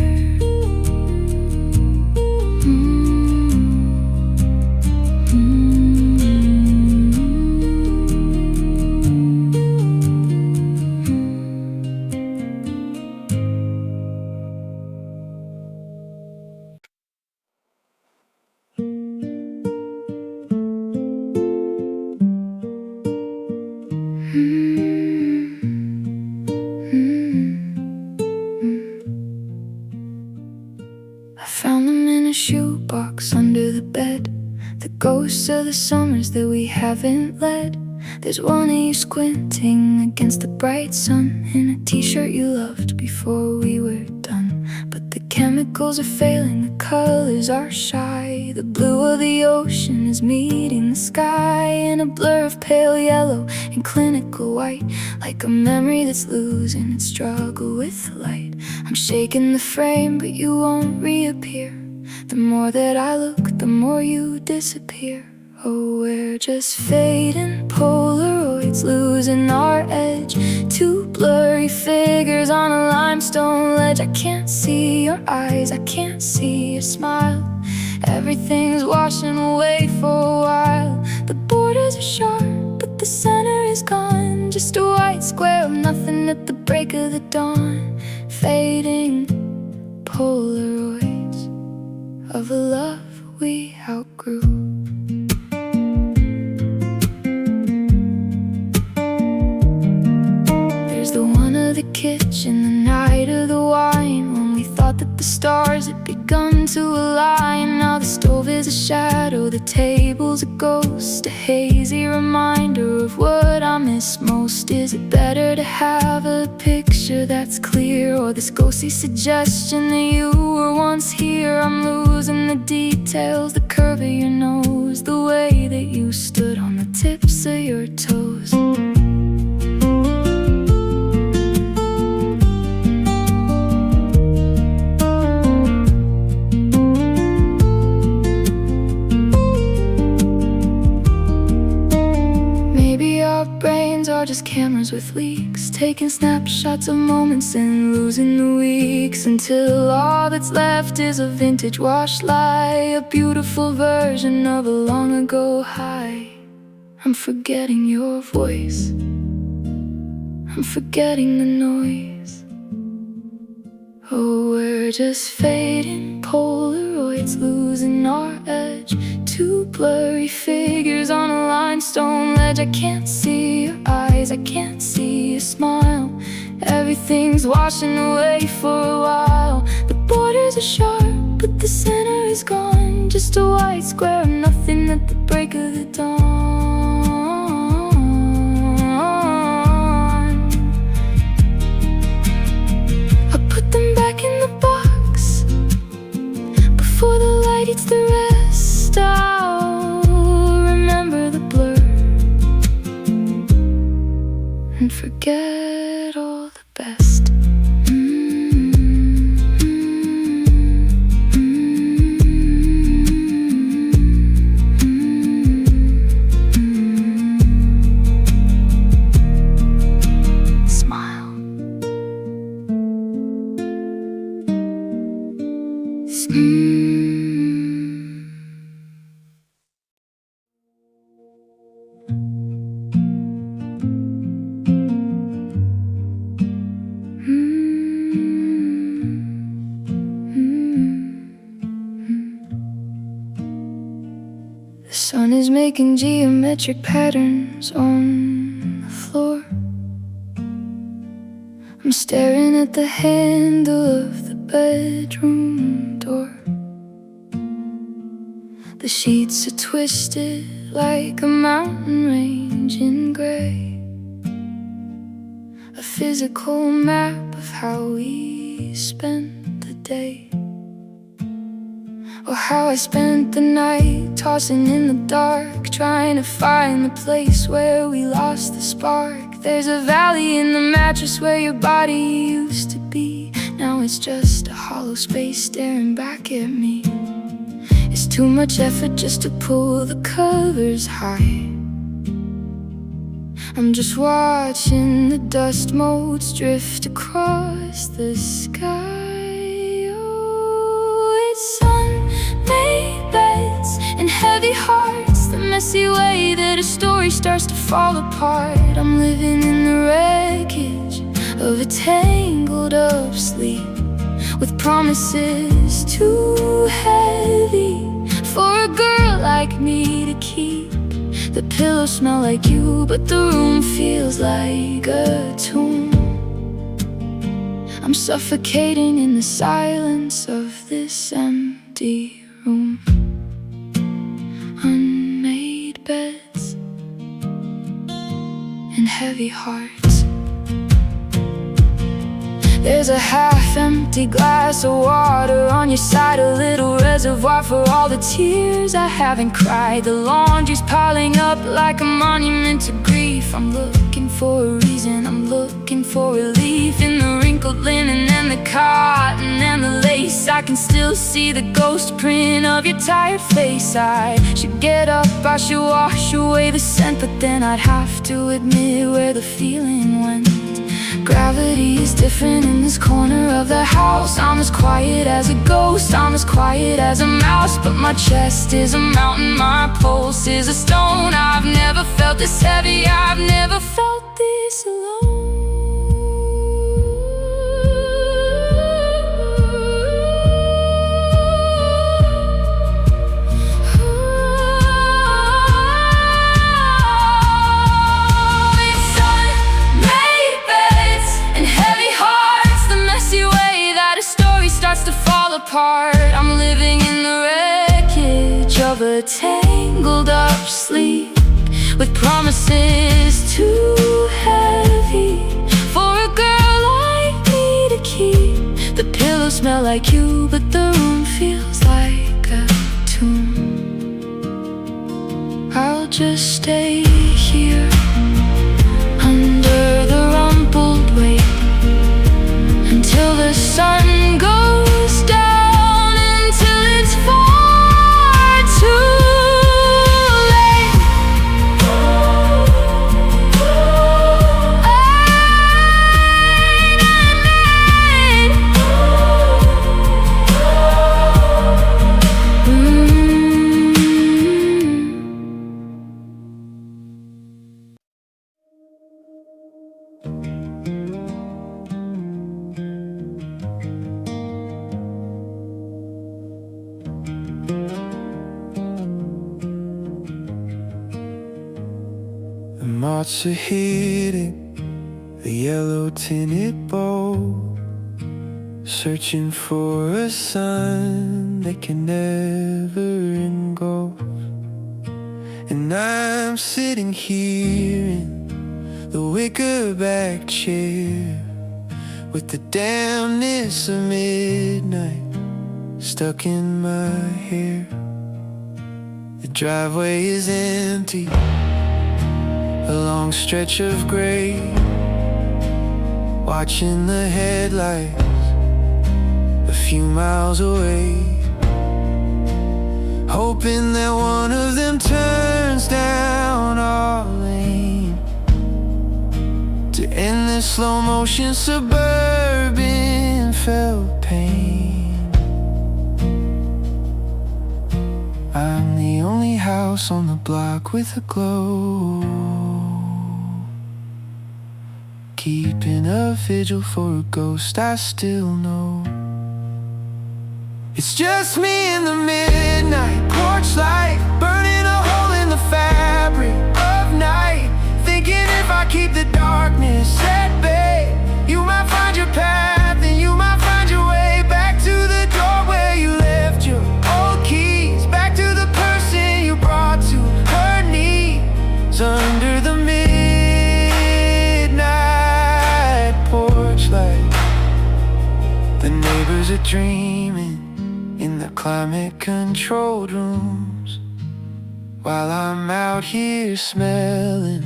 ghosts of the summers that we haven't led. There's one of you squinting against the bright sun in a t-shirt you loved before we were done. But the chemicals are failing, the colors are shy. The blue of the ocean is meeting the sky in a blur of pale yellow and clinical white, like a memory that's losing its struggle with light. I'm shaking the frame, but you won't reappear. The more that I look, the more you disappear. Oh, we're just fading Polaroids, losing our edge. Two blurry figures on a limestone ledge. I can't see your eyes, I can't see your smile. Everything's washing away for a while. The borders are sharp, but the center is gone. Just a white square of nothing at the break of the dawn. Fading Polaroids of a love we outgrew. The kitchen, the night of the wine, when we thought that the stars had begun to align. Now the stove is a shadow, the table's a ghost, a hazy reminder of what I miss most. Is it better to have a picture that's clear, or this ghostly suggestion that you were once here? I'm losing the details, the curve of your nose, the way that you stood on the tips of your toes. Brains are just cameras with leaks, taking snapshots of moments and losing the weeks, until all that's left is a vintage washed lie, a beautiful version of a long ago high. I'm forgetting your voice, I'm forgetting the noise. Oh, we're just fading Polaroids, losing our edge. Two blurry figures on a limestone ledge. I can't see your eyes, I can't see your smile. Everything's washing away for a while. The borders are sharp, but the center is gone. Just a white square of nothing at the break of the dawn. I put them back in the box before the light eats the rest. I'll remember the blur and forget all the best. Smile. The sun is making geometric patterns on the floor. I'm staring at the handle of the bedroom door. The sheets are twisted like a mountain range in gray, a physical map of how we spent the day. Or how I spent the night tossing in the dark, trying to find the place where we lost the spark. There's a valley in the mattress where your body used to be. Now it's just a hollow space staring back at me. It's too much effort just to pull the covers high. I'm just watching the dust motes drift across the sky. Unmade beds and heavy hearts, the messy way that a story starts to fall apart. I'm living in the wreckage of a tangled up sleep, with promises too heavy for a girl like me to keep. The pillows smell like you, but the room feels like a tomb. I'm suffocating in the silence of this empty room. Unmade unmade beds and heavy hearts. There's a half-empty glass of water on your side, a little reservoir for all the tears I haven't cried. The laundry's piling up like a monument to grief. I'm looking for a reason, I'm looking for relief. In the wrinkled linen and the cotton and the lace, I can still see the ghost print of your tired face. I should get up, I should wash away the scent, but then I'd have to admit where the feeling went. Gravity is different in this corner of the house. I'm as quiet as a ghost, I'm as quiet as a mouse. But my chest is a mountain, my pulse is a stone. I've never felt this heavy, I've never felt this alone. To fall apart, I'm living in the wreckage of a tangled up sleep, with promises too heavy for a girl like me to keep. The pillows smell like you, but the room feels like a tomb. I'll just stay here under the rumpled weight until the sun goes down, until it's far too late. The moths are hitting the yellow tinted bowl, searching for a sun they can never engulf. And I'm sitting here in the wicker back chair, with the dampness of midnight stuck in my hair. The driveway is empty, a long stretch of gray, watching the headlights a few miles away, hoping that one of them turns down our lane to end this slow motion suburban felt pain. I'm the only house on the block with a glow, keeping a vigil for a ghost I still know. It's just me in the midnight porch light, burning a hole in the fabric of night, thinking if I keep the darkness at bay, you might find your path and you might find your way back to the door where you left your old keys, back to the person you brought to her knees under the midnight porch light. The neighbors are dreaming in the climate-controlled rooms, while I'm out here smelling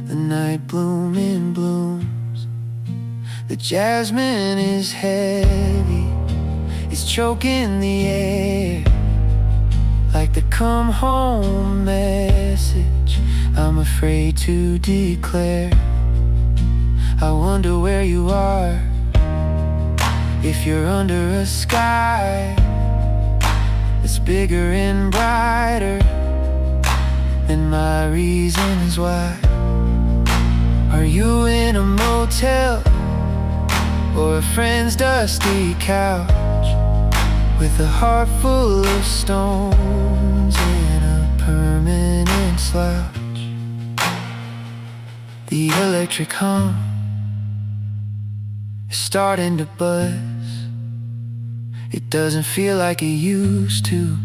the night blooming blooms. The jasmine is heavy, it's choking the air, like the come home message I'm afraid to declare. I wonder where you are, if you're under a sky that's bigger and brighter than my reasons why. Are you in a motel or a friend's dusty couch, with a heart full of stones and a permanent slouch? The electric hum is starting to buzz. It doesn't feel like it used to,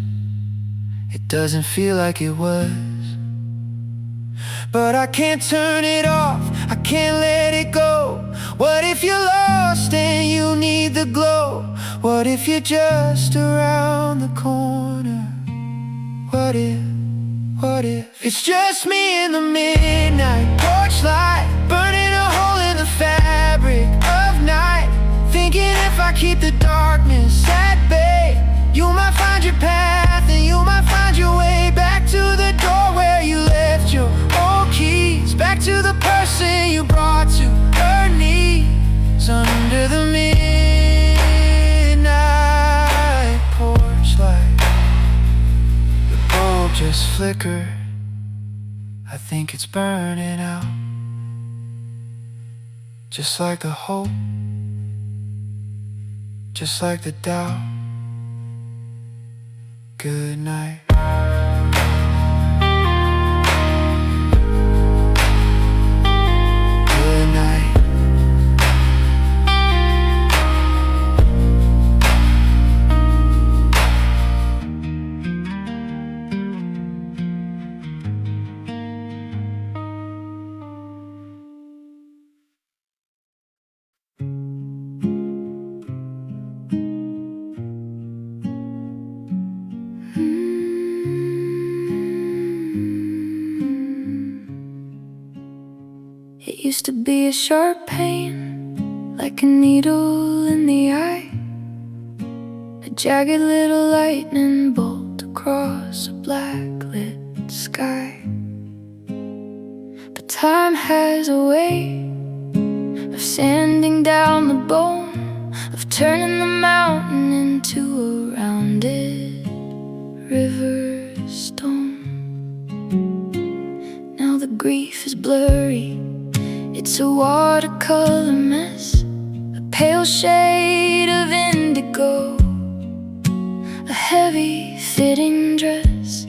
it doesn't feel like it was. but I can't turn it off, I can't let it go. What if you're lost and you need the glow? What if you're just around the corner? What if it's just me in the midnight porch light, burning a hole in the fabric of night, thinking if I keep the darkness at bay, you might find your path and you might find your way back to the door where you left your old keys, back to the person you brought to her knees under the midnight porch light. The bulb just flickered, I think it's burning out, just like the hope, just like the doubt. Good night. Good night. It used to be a sharp pain, like a needle in the eye, a jagged little lightning bolt across a black-lit sky. But time has a way of sanding down the bone, of turning the mountain into a rounded river stone. Now the grief is blurry, it's a watercolor mess, a pale shade of indigo, a heavy fitting dress.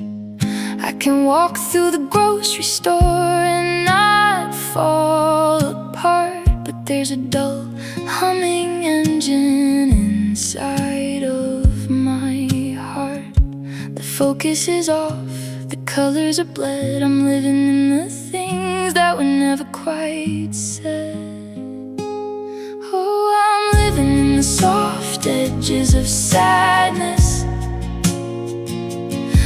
I can walk through the grocery store and not fall apart, but there's a dull humming engine inside of my heart. The focus is off, the colors are bled, I'm living in the things that were never quite said. Oh, I'm living in the soft edges of sadness,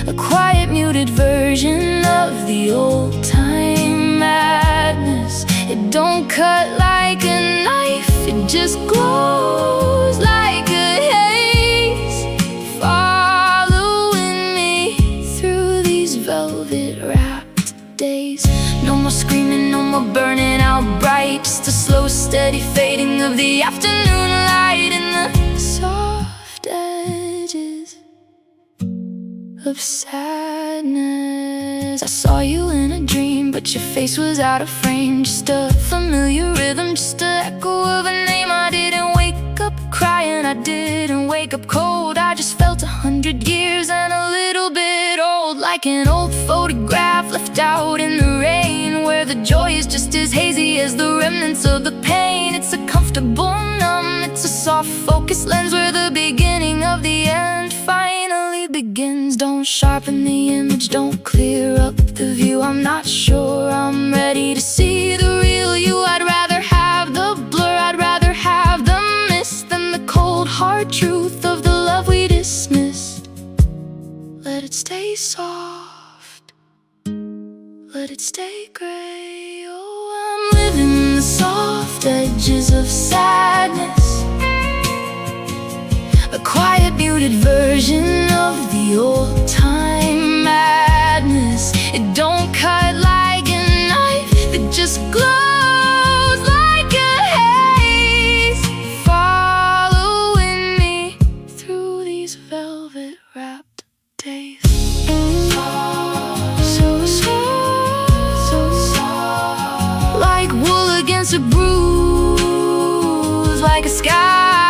a quiet muted version of the old time madness. It don't cut like a knife, it just glows like a haze, following me through these velvet wrapped days. No more screaming, no more burning out bright, just a slow steady fading of the afternoon light in the soft edges of sadness. I saw you in a dream, but your face was out of frame, just a familiar rhythm, just an echo of a name. I didn't wake up crying, I didn't wake up cold, I just felt 100 years and a little bit old, like an old photograph left out in the rain, where the joy is just as hazy as the remnants of the pain. It's a comfortable numb, it's a soft focus lens, where the beginning of the end finally begins. Don't sharpen the image, don't clear up the view, I'm not sure I'm ready to see the real you. I'd rather have the blur, I'd rather have the mist than the cold hard truth of the love we dismissed. Let it stay soft, let it stay gray. Oh, I'm living in the soft edges of sadness, a quiet muted version of the old time madness. It don't cut like a knife, it just glows like a haze, following me through these velvet wrapped days. So soft, so soft, like wool against a bruise, like a sky